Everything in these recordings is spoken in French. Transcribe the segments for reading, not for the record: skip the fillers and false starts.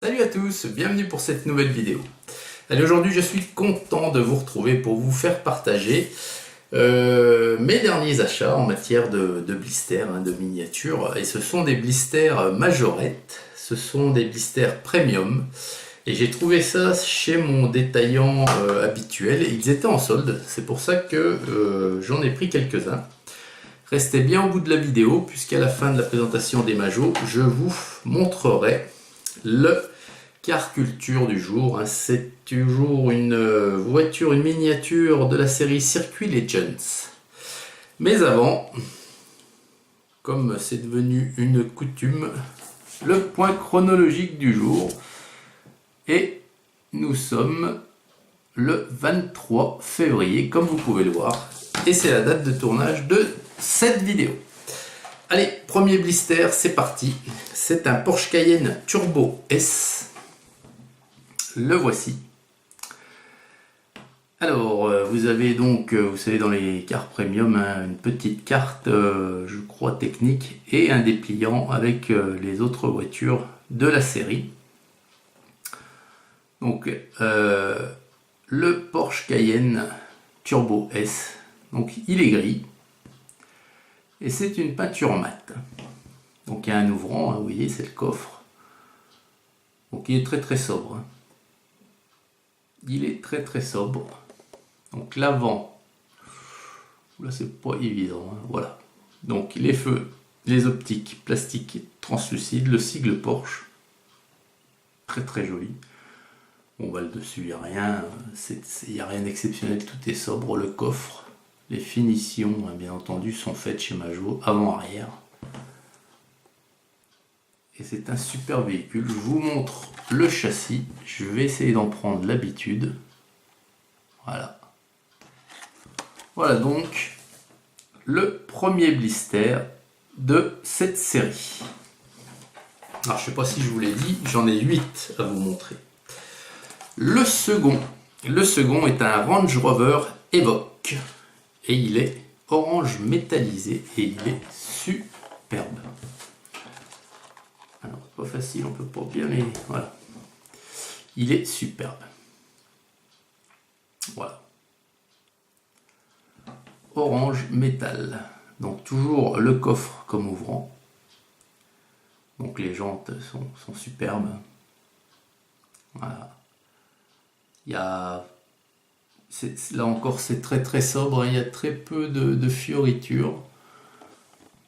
Salut à tous, bienvenue pour cette nouvelle vidéo. Allez, aujourd'hui je suis content de vous retrouver pour vous faire partager mes derniers achats en matière de blisters, de miniatures. Et ce sont des blisters majorettes, ce sont des blisters premium. Et j'ai trouvé ça chez mon détaillant habituel, ils étaient en solde, c'est pour ça que j'en ai pris quelques-uns. Restez bien au bout de la vidéo, puisqu'à la fin de la présentation des majos, je vous montrerai le car culture du jour. C'est toujours une voiture, une miniature de la série Circuit Legends. Mais avant, comme c'est devenu une coutume, le point chronologique du jour. Et nous sommes le 23 février, comme vous pouvez le voir. Et c'est la date de tournage de cette vidéo. Allez, premier blister, c'est parti. C'est un Porsche Cayenne Turbo S. Le voici. Alors, vous avez donc, vous savez, dans les cars premium, une petite carte, je crois, technique, et un dépliant avec les autres voitures de la série. Donc, le Porsche Cayenne Turbo S, donc il est gris. Et c'est une peinture mate. Donc il y a un ouvrant, vous voyez, c'est le coffre. Donc il est très sobre. Il est très sobre. Donc l'avant, là c'est pas évident, voilà. Donc les feux, les optiques, plastique translucide, le sigle Porsche. Très joli. Bon bah le dessus, il n'y a rien, il n'y a rien d'exceptionnel, tout est sobre, le coffre. Les finitions, bien entendu, sont faites chez Majo, avant-arrière. Et c'est un super véhicule. Je vous montre le châssis. Je vais essayer d'en prendre l'habitude. Voilà. Voilà donc le premier blister de cette série. Alors je ne sais pas si je vous l'ai dit, j'en ai 8 à vous montrer. Le second est un Range Rover Evoque. Et il est orange métallisé et il est superbe. Alors, pas facile, on peut pas bien les... Voilà. Il est superbe. Voilà. Orange métal. Donc toujours le coffre comme ouvrant. Donc les jantes sont superbes. Voilà. Il y a... Là encore c'est très sobre, il y a très peu de fioritures.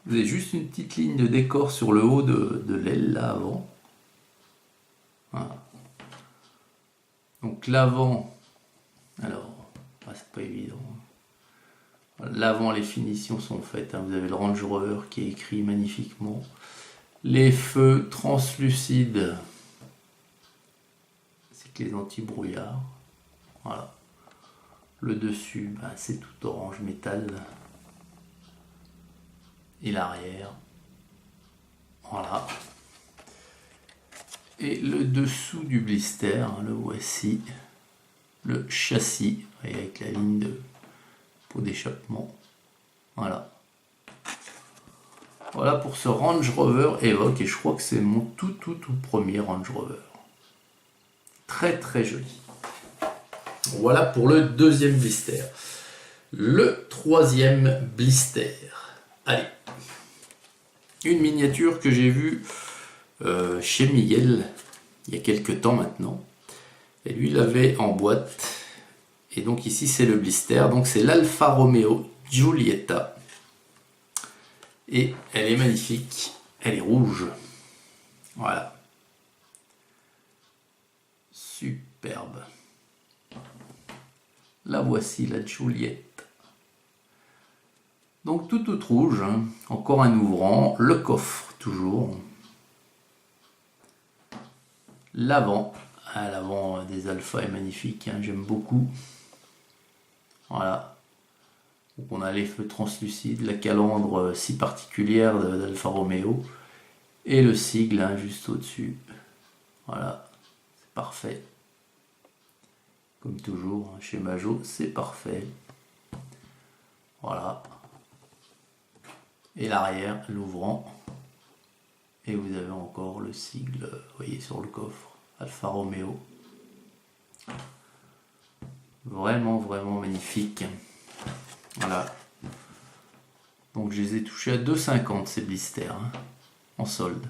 Vous avez juste une petite ligne de décor sur le haut de l'aile là avant. Voilà. Donc l'avant, alors c'est pas évident. L'avant, les finitions sont faites, vous avez le Range Rover qui est écrit magnifiquement. Les feux translucides, c'est que les anti-brouillards. Voilà. Le dessus, c'est tout orange métal. Et l'arrière. Voilà. Et le dessous du blister, le voici. Le châssis, avec la ligne de pot d'échappement. Voilà. Voilà pour ce Range Rover Evoque. Et je crois que c'est mon tout premier Range Rover. Très joli. Voilà pour le deuxième blister. Le troisième blister. Allez. Une miniature que j'ai vue chez Miguel il y a quelques temps maintenant. Et lui, il l'avait en boîte. Et donc ici, c'est le blister. Donc c'est l'Alfa Romeo Giulietta. Et elle est magnifique. Elle est rouge. Voilà. Superbe. La voici, la Giulietta. Donc toute rouge, encore un ouvrant, le coffre toujours. L'avant, l'avant des Alpha est magnifique, j'aime beaucoup. Voilà. Donc on a les feux translucides, la calandre si particulière d'Alfa Romeo et le sigle juste au-dessus. Voilà, c'est parfait. Comme toujours, chez Majo, c'est parfait. Voilà. Et l'arrière, l'ouvrant. Et vous avez encore le sigle, vous voyez, sur le coffre. Alfa Romeo. Vraiment, vraiment magnifique. Voilà. Donc je les ai touchés à 2,50 ces blisters, hein, en solde.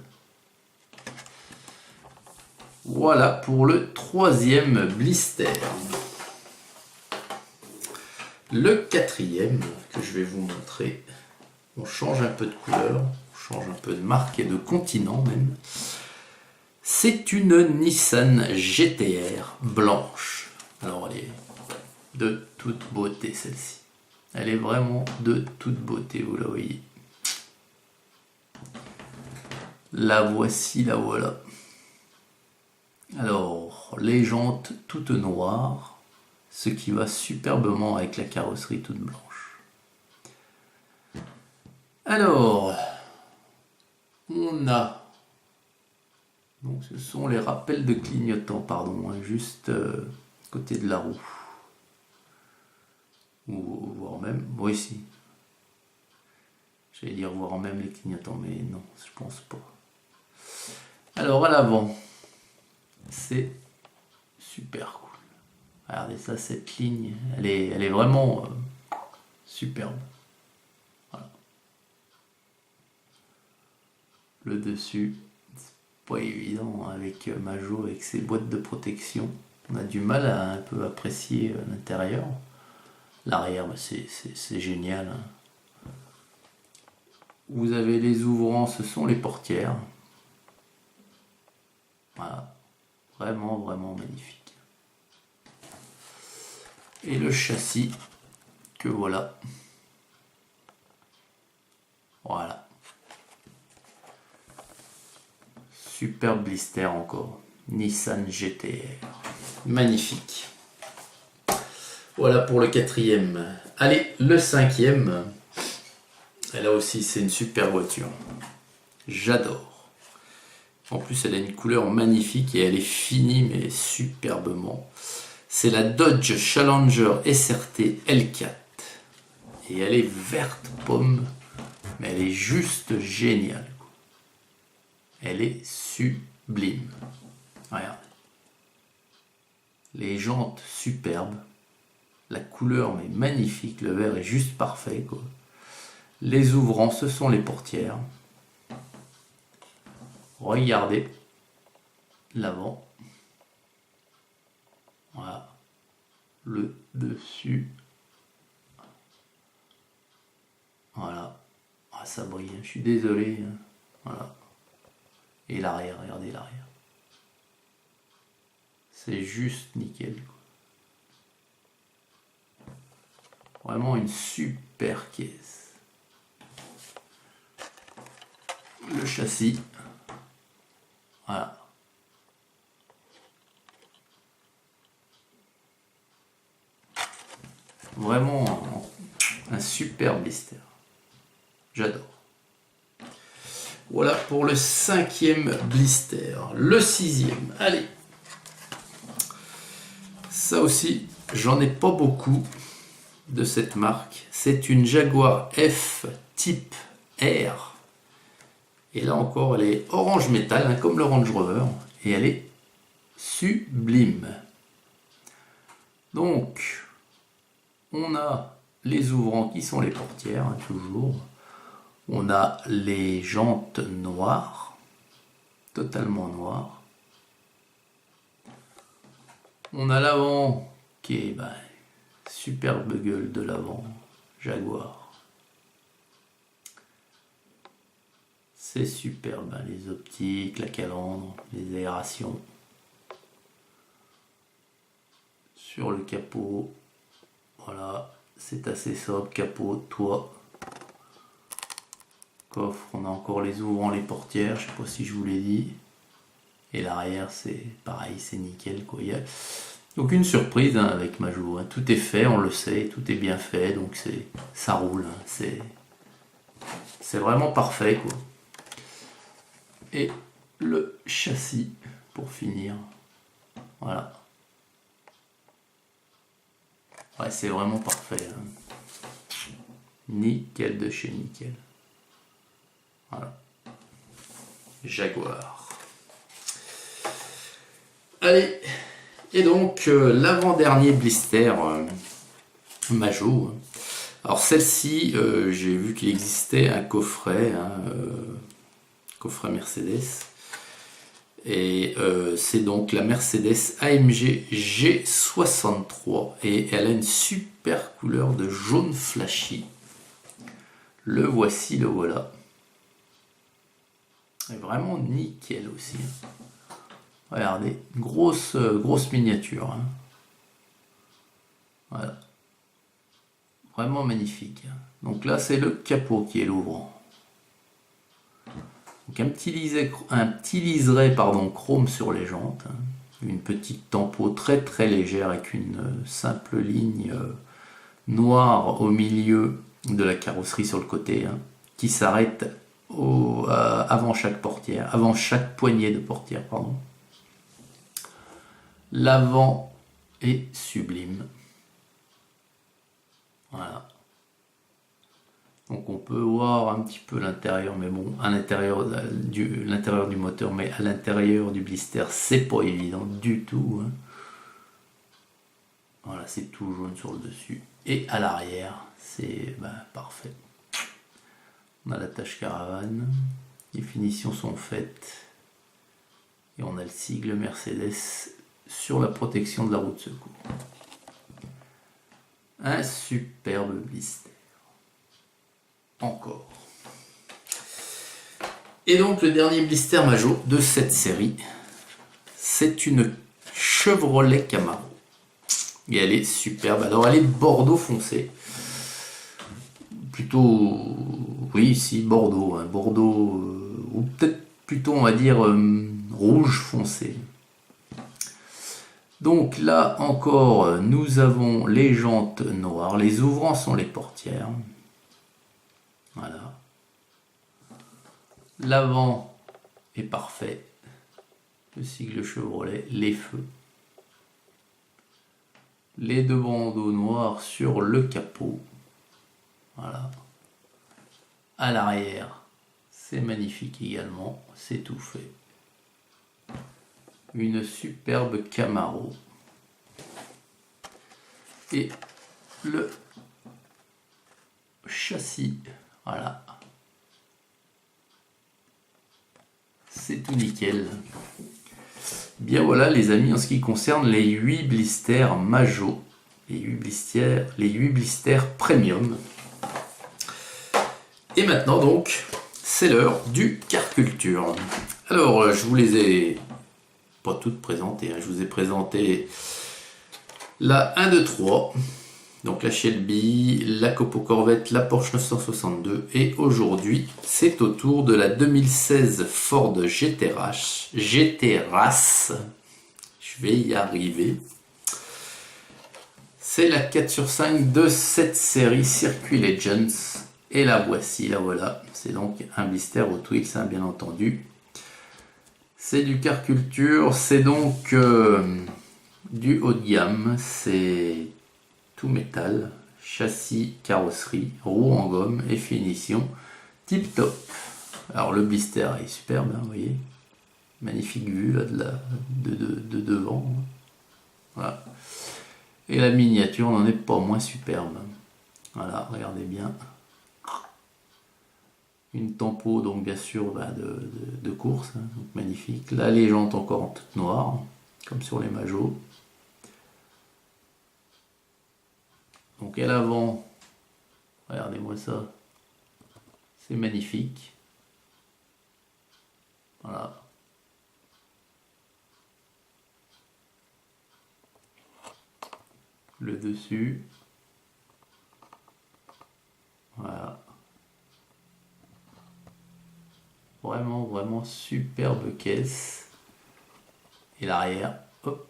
Voilà pour le troisième blister. Le quatrième que je vais vous montrer. On change un peu de couleur, on change un peu de marque et de continent même. C'est une Nissan GT-R blanche. Alors elle est de toute beauté celle-ci. Elle est vraiment de toute beauté, vous la voyez. La voici, la voilà. Alors, les jantes toutes noires, ce qui va superbement avec la carrosserie toute blanche. Alors, on a... Donc ce sont les rappels de clignotants, pardon, hein, juste côté de la roue. Ou voire même, oui si. J'allais dire voir même les clignotants, mais non, je pense pas. Alors à l'avant, c'est super cool. Regardez ça, cette ligne, elle est vraiment superbe. Voilà. Le dessus, c'est pas évident avec Majo, avec ses boîtes de protection. On a du mal à un peu apprécier l'intérieur. L'arrière, bah, c'est génial. Hein. Vous avez les ouvrants, ce sont les portières. Voilà. Vraiment, vraiment magnifique. Et le châssis, que voilà. Voilà. Superbe blister encore. Nissan GT-R. Magnifique. Voilà pour le quatrième. Allez, le cinquième. Et là aussi, c'est une super voiture. J'adore. En plus, elle a une couleur magnifique et elle est finie, mais superbement. C'est la Dodge Challenger SRT L4. Et elle est verte pomme, mais elle est juste géniale. Elle est sublime. Regarde. Les jantes superbes. La couleur est magnifique, le verre est juste parfait, quoi. Les ouvrants, ce sont les portières. Regardez l'avant. Voilà. Le dessus. Voilà. Ah, ça brille, je suis désolé. Voilà. Et l'arrière, regardez l'arrière. C'est juste nickel, quoi. Vraiment une super caisse. Le châssis. Voilà. Vraiment un super blister. J'adore. Voilà pour le cinquième blister. Le sixième. Allez. Ça aussi, j'en ai pas beaucoup de cette marque. C'est une Jaguar F Type R. Et là encore, elle est orange métal, hein, comme le Range Rover. Et elle est sublime. Donc, on a les ouvrants qui sont les portières, hein, toujours. On a les jantes noires, totalement noires. On a l'avant qui est superbe gueule de l'avant, Jaguar. C'est superbe, hein, les optiques, la calandre, les aérations. Sur le capot, voilà, c'est assez sobre, capot, toit. Coffre, on a encore les ouvrants, les portières, je sais pas si je vous l'ai dit. Et l'arrière, c'est pareil, c'est nickel, quoi. Il y a aucune surprise, hein, avec Majo, hein. Tout est fait, on le sait, tout est bien fait, donc ça roule, hein. C'est vraiment parfait, quoi. Et le châssis, pour finir, voilà. Ouais, c'est vraiment parfait, hein. Nickel de chez nickel. Voilà. Jaguar. Allez, et donc l'avant-dernier blister Majo. Alors celle-ci, j'ai vu qu'il existait un coffret, coffret Mercedes. Et c'est donc la Mercedes AMG G63 et elle a une super couleur de jaune flashy. Le voici, le voilà. Et vraiment nickel aussi. Regardez, grosse miniature. Voilà. Vraiment magnifique. Donc là, c'est le capot qui est l'ouvrant. Donc un petit liseré chrome sur les jantes. Une petite tempo très légère avec une simple ligne noire au milieu de la carrosserie sur le côté, qui s'arrête avant chaque portière, avant chaque poignée de portière, pardon. L'avant est sublime. Voilà. Donc on peut voir un petit peu l'intérieur, mais bon, à l'intérieur du moteur, mais à l'intérieur du blister, c'est pas évident du tout. Voilà, c'est tout jaune sur le dessus. Et à l'arrière, c'est parfait. On a la tâche caravane, les finitions sont faites. Et on a le sigle Mercedes sur la protection de la roue de secours. Un superbe blister. Encore. Et donc le dernier blister Majo de cette série, c'est une Chevrolet Camaro. Et elle est superbe. Alors elle est bordeaux foncé. Plutôt, oui, ici Bordeaux. Bordeaux, ou peut-être plutôt on va dire rouge foncé. Donc là encore, nous avons les jantes noires. Les ouvrants sont les portières. Voilà. L'avant est parfait. Le sigle Chevrolet, les feux. Les deux bandeaux noirs sur le capot. Voilà. À l'arrière, c'est magnifique également. C'est tout fait. Une superbe Camaro. Et le châssis. Voilà. C'est tout nickel. Bien voilà les amis, en ce qui concerne les 8 blisters Majo. Les 8 blisters premium. Et maintenant donc, c'est l'heure du car culture. Alors, je vous les ai pas toutes présentées. Je vous ai présenté la 1, 2, 3. Donc la Shelby, la Copo Corvette, la Porsche 962 et aujourd'hui c'est au tour de la 2016 Ford GT Race. Je vais y arriver. C'est la 4/5 de cette série Circuit Legends et la voici, la voilà. C'est donc un blister Hot Wheels, bien entendu. C'est du car culture, c'est donc du haut de gamme, c'est tout métal, châssis, carrosserie, roue en gomme et finition tip top. Alors le blister est superbe, vous voyez, magnifique vue là, de devant. Voilà. Et la miniature n'en est pas moins superbe. Voilà, regardez bien. Une tempo donc bien sûr de course, donc magnifique. Là les jantes encore en toute noire, comme sur les Majo. Donc à l'avant, regardez-moi ça, c'est magnifique. Voilà. Le dessus. Voilà. Vraiment superbe caisse. Et l'arrière, hop.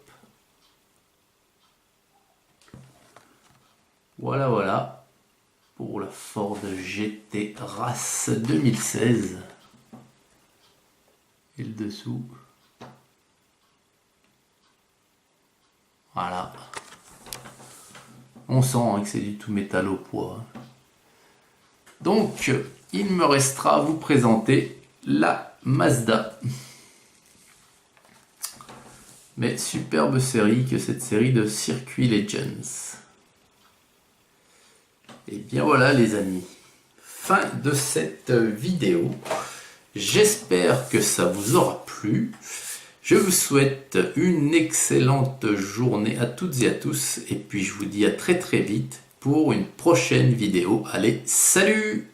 Voilà pour la Ford GT Race 2016. Et le dessous. Voilà. On sent que c'est du tout métal au poids. Donc, il me restera à vous présenter la Mazda. Mais superbe série que cette série de Circuit Legends. Et bien voilà les amis, fin de cette vidéo. J'espère que ça vous aura plu. Je vous souhaite une excellente journée à toutes et à tous. Et puis je vous dis à très vite pour une prochaine vidéo. Allez, salut!